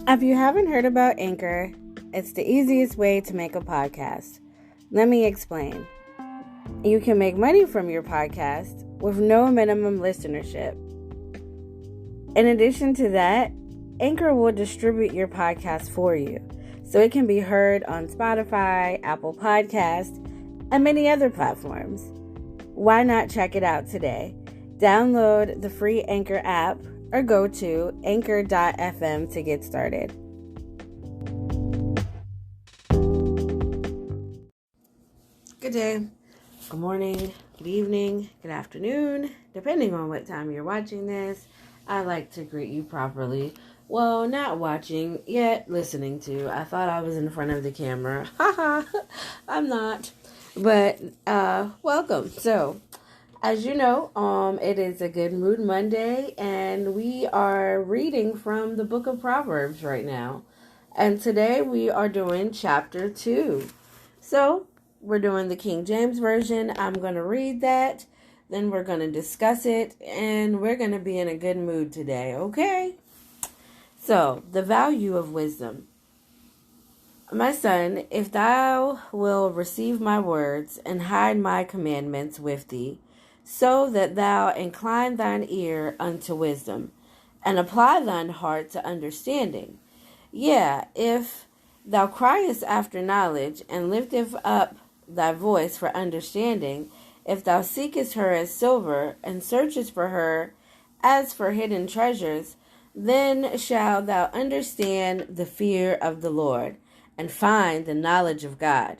If you haven't heard about Anchor, it's the easiest way to make a podcast. Let me explain. You can make money from your podcast with no minimum listenership. In addition to that, Anchor will distribute your podcast for you, so it can be heard on Spotify, Apple Podcasts, and many other platforms. Why not check it out today? Download the free Anchor app or go to anchor.fm to get started. Good day, good morning, good evening, good afternoon, depending on what time you're watching this. I like to greet you properly. Well, not watching, yet listening to. I thought I was in front of the camera. Haha, I'm not. But, welcome. So, as you know, it is a Good Mood Monday, and we are reading from the book of Proverbs right now. And today we are doing chapter 2. So, we're doing the King James Version. I'm going to read that. Then we're going to discuss it, and we're going to be in a good mood today, okay? So, the value of wisdom. My son, if thou wilt receive my words, and hide my commandments with thee, so that thou incline thine ear unto wisdom, and apply thine heart to understanding. Yea, if thou criest after knowledge, and liftest up thy voice for understanding, if thou seekest her as silver, and searchest for her as for hidden treasures, then shalt thou understand the fear of the Lord, and find the knowledge of God.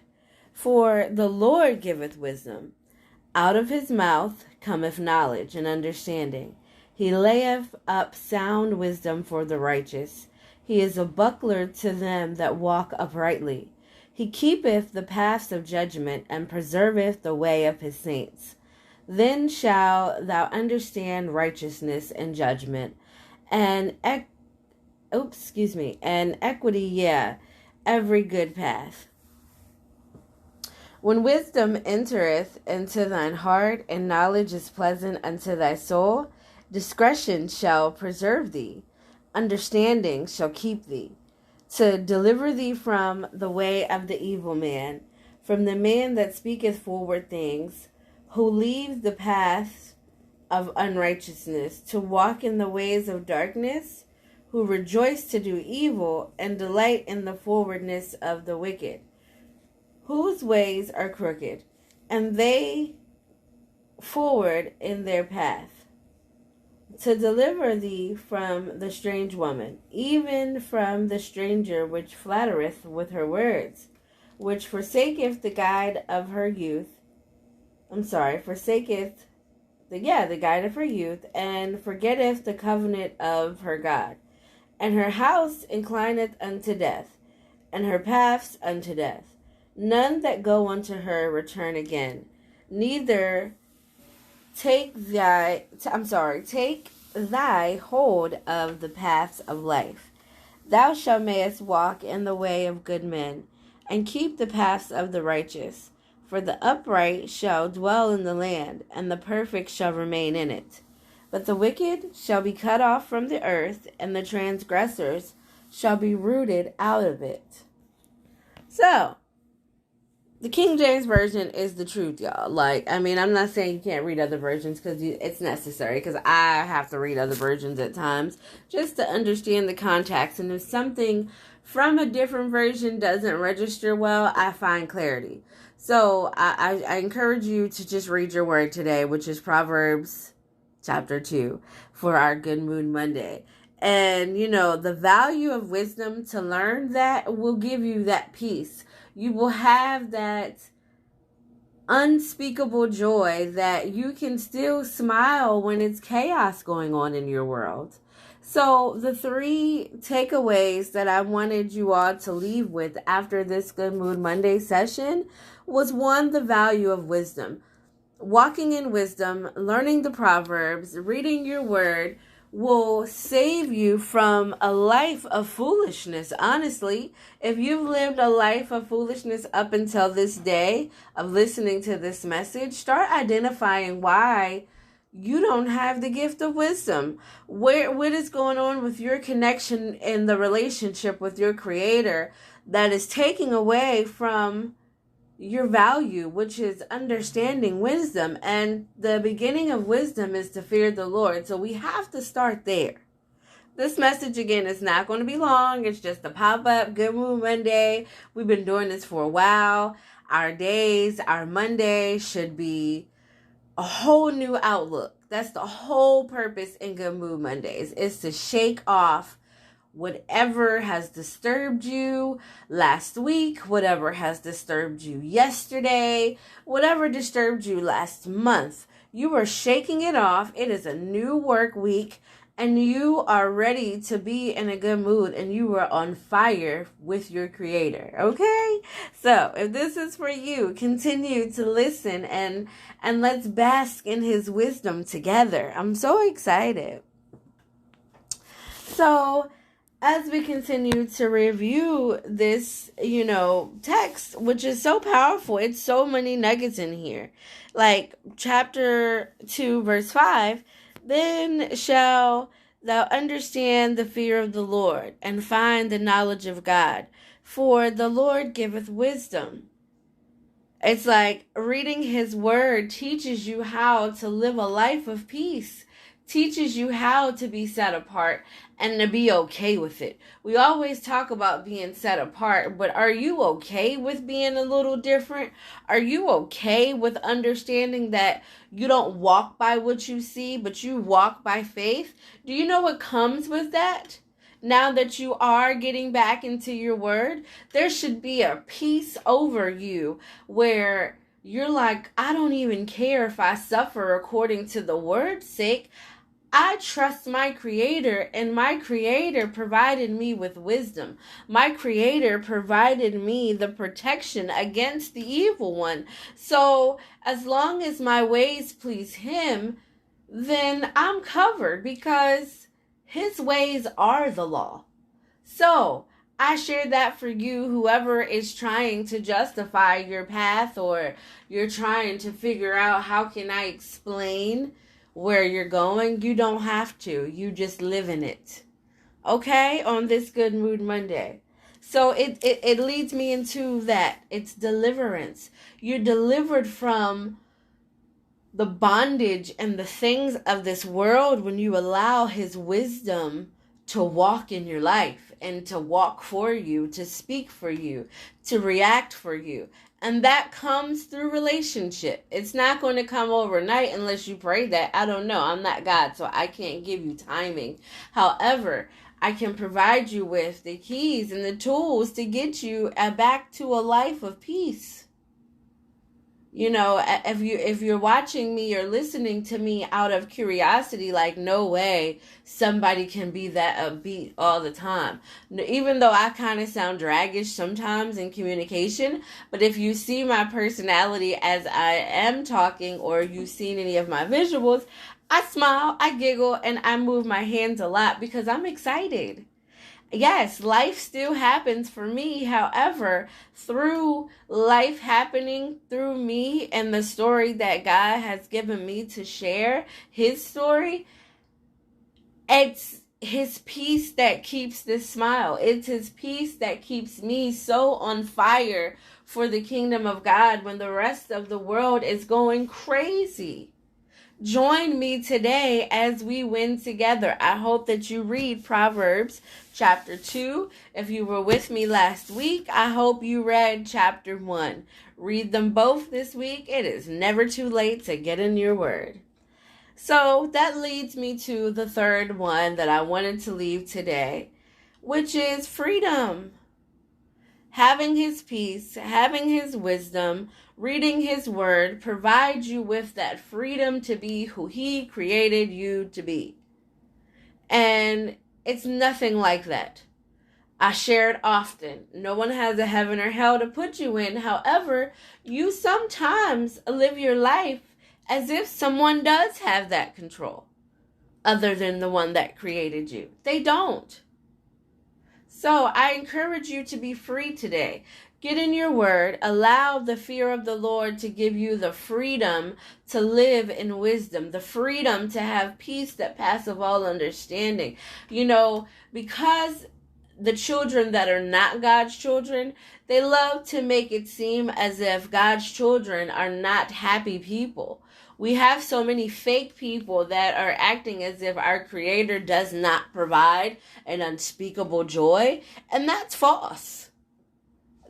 For the Lord giveth wisdom. Out of his mouth cometh knowledge and understanding. He layeth up sound wisdom for the righteous. He is a buckler to them that walk uprightly. He keepeth the paths of judgment, and preserveth the way of his saints. Then shalt thou understand righteousness and judgment, and equity, every good path. When wisdom entereth into thine heart, and knowledge is pleasant unto thy soul, discretion shall preserve thee, understanding shall keep thee, to deliver thee from the way of the evil man, from the man that speaketh forward things, who leaves the paths of unrighteousness, to walk in the ways of darkness, who rejoice to do evil, and delight in the forwardness of the wicked, whose ways are crooked, and they forward in their path, to deliver thee from the strange woman, even from the stranger which flattereth with her words, which forsaketh the guide of her youth. Forsaketh the guide of her youth, and forgetteth the covenant of her God. And her house inclineth unto death, and her paths unto death. None that go unto her return again, neither take thy hold of the paths of life. Thou shalt mayest walk in the way of good men, and keep the paths of the righteous. For the upright shall dwell in the land, and the perfect shall remain in it. But the wicked shall be cut off from the earth, and the transgressors shall be rooted out of it. So, the King James Version is the truth, y'all. I'm not saying you can't read other versions because it's necessary, because I have to read other versions at times just to understand the context. And if something from a different version doesn't register well, I find clarity. So I encourage you to just read your word today, which is Proverbs chapter 2 for our Good Mood Monday. And, the value of wisdom, to learn that will give you that peace. You will have that unspeakable joy that you can still smile when it's chaos going on in your world. So the 3 takeaways that I wanted you all to leave with after this Good Mood Monday session was 1, the value of wisdom. Walking in wisdom, learning the Proverbs, reading your word, will save you from a life of foolishness. Honestly, if you've lived a life of foolishness up until this day of listening to this message, start identifying why you don't have the gift of wisdom. What is going on with your connection in the relationship with your Creator that is taking away from your value, which is understanding wisdom? And the beginning of wisdom is to fear the Lord. So we have to start there. This message, again, is not going to be long. It's just a pop-up Good Mood Monday. We've been doing this for a while. Our days, our Monday should be a whole new outlook. That's the whole purpose in Good Mood Mondays, is to shake off whatever has disturbed you last week, whatever has disturbed you yesterday, whatever disturbed you last month. You are shaking it off. It is a new work week, and you are ready to be in a good mood, and you are on fire with your Creator, okay? So if this is for you, continue to listen and let's bask in His wisdom together. I'm so excited. So as we continue to review this, text, which is so powerful, it's so many nuggets in here. Like chapter 2, verse 5, then shall thou understand the fear of the Lord, and find the knowledge of God, for the Lord giveth wisdom. It's like reading His word teaches you how to live a life of peace, teaches you how to be set apart and to be okay with it. We always talk about being set apart, but are you okay with being a little different? Are you okay with understanding that you don't walk by what you see, but you walk by faith? Do you know what comes with that? Now that you are getting back into your word, there should be a peace over you where you're like, I don't even care if I suffer according to the word's sake. I trust my Creator, and my Creator provided me with wisdom. My Creator provided me the protection against the evil one. So as long as my ways please Him, then I'm covered, because His ways are the law. So I share that for you, whoever is trying to justify your path, or you're trying to figure out how can I explain where you're going. You don't have to. You just live in it. Okay? On this Good Mood Monday. So it leads me into that. It's deliverance. You're delivered from the bondage and the things of this world when you allow His wisdom to walk in your life, and to walk for you, to speak for you, to react for you. And that comes through relationship. It's not going to come overnight unless you pray that. I don't know. I'm not God, so I can't give you timing. However, I can provide you with the keys and the tools to get you back to a life of peace. If you're watching me or listening to me out of curiosity, like, no way somebody can be that upbeat all the time. Even though I kind of sound draggish sometimes in communication, but if you see my personality as I am talking, or you've seen any of my visuals, I smile, I giggle, and I move my hands a lot because I'm excited. Yes, life still happens for me. However, through life happening through me and the story that God has given me to share, His story, it's His peace that keeps this smile. It's His peace that keeps me so on fire for the kingdom of God when the rest of the world is going crazy. Join me today as we win together. I hope that you read Proverbs chapter 2. If you were with me last week, I hope you read chapter 1. Read them both this week. It is never too late to get in your word. So that leads me to the third one that I wanted to leave today, which is freedom. Having His peace, having His wisdom, reading His word provides you with that freedom to be who He created you to be. And it's nothing like that. I share it often. No one has a heaven or hell to put you in. However, you sometimes live your life as if someone does have that control, other than the one that created you. They don't. So I encourage you to be free today. Get in your word. Allow the fear of the Lord to give you the freedom to live in wisdom, the freedom to have peace that passeth all understanding. Because the children that are not God's children, they love to make it seem as if God's children are not happy people. We have so many fake people that are acting as if our Creator does not provide an unspeakable joy, and that's false.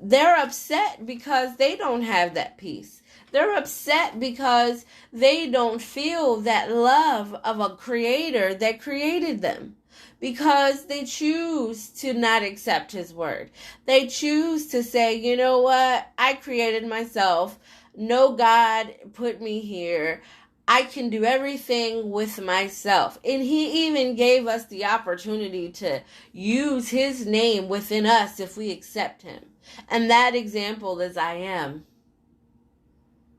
They're upset because they don't have that peace. They're upset because they don't feel that love of a Creator that created them. Because they choose to not accept His word. They choose to say, you know what? I created myself. No God put me here. I can do everything with myself. And He even gave us the opportunity to use His name within us if we accept Him. And that example is I am.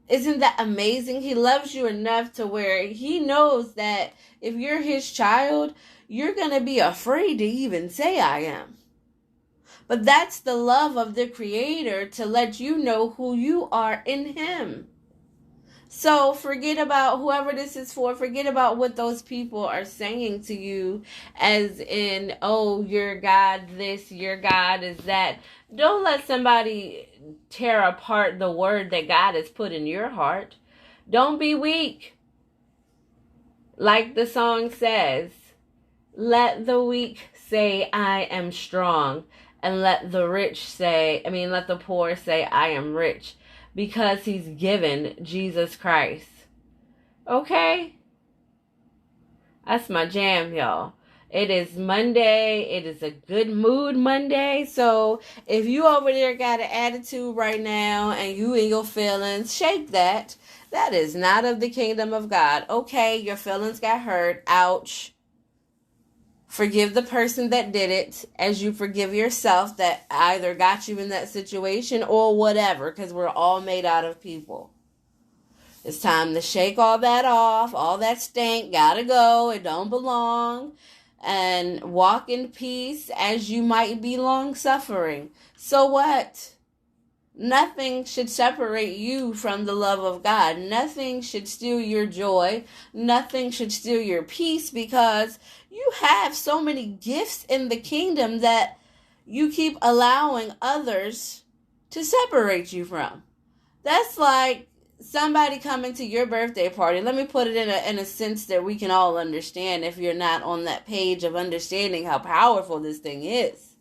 Isn't that amazing? He loves you enough to where He knows that if you're His child, you're going to be afraid to even say I am. But that's the love of the Creator, to let you know who you are in Him. So forget about whoever this is for. Forget about what those people are saying to you as in, oh, your God this, your God is that. Don't let somebody tear apart the word that God has put in your heart. Don't be weak. Like the song says, let the weak say I am strong, and let the poor say I am rich, because He's given Jesus Christ. Okay? That's my jam, y'all. It is Monday. It is a good mood Monday. So if you over there got an attitude right now and you in your feelings, shake that. That is not of the kingdom of God. Okay, your feelings got hurt. Ouch. Forgive the person that did it as you forgive yourself that either got you in that situation or whatever, because we're all made out of people. It's time to shake all that off. All that stank gotta go. It don't belong. And walk in peace as you might be long suffering. So what? Nothing should separate you from the love of God. Nothing should steal your joy. Nothing should steal your peace, because you have so many gifts in the kingdom that you keep allowing others to separate you from. That's like somebody coming to your birthday party. Let me put it in a sense that we can all understand if you're not on that page of understanding how powerful this thing is.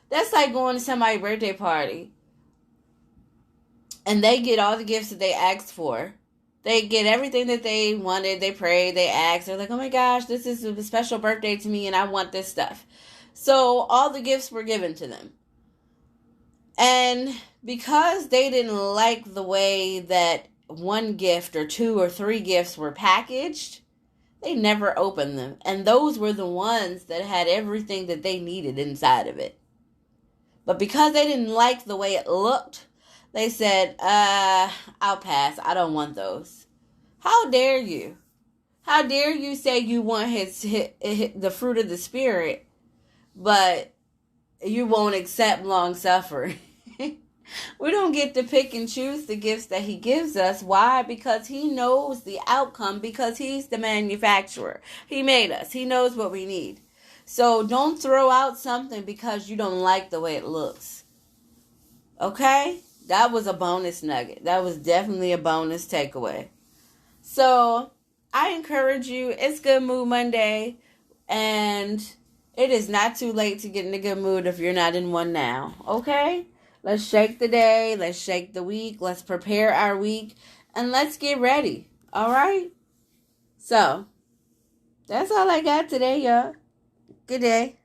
That's like going to somebody's birthday party and they get all the gifts that they asked for. They get everything that they wanted. They prayed, they asked. They're like, oh my gosh, this is a special birthday to me and I want this stuff. So all the gifts were given to them. And because they didn't like the way that one gift or two or three gifts were packaged, they never opened them. And those were the ones that had everything that they needed inside of it. But because they didn't like the way it looked, they said, I'll pass. I don't want those. How dare you? How dare you say you want the fruit of the Spirit, but you won't accept long suffering? We don't get to pick and choose the gifts that He gives us. Why? Because He knows the outcome, because He's the manufacturer. He made us. He knows what we need. So don't throw out something because you don't like the way it looks. Okay? That was a bonus nugget. That was definitely a bonus takeaway. So I encourage you. It's Good Mood Monday. And it is not too late to get in a good mood if you're not in one now. Okay? Let's shake the day. Let's shake the week. Let's prepare our week. And let's get ready. All right? So, that's all I got today, y'all. Good day.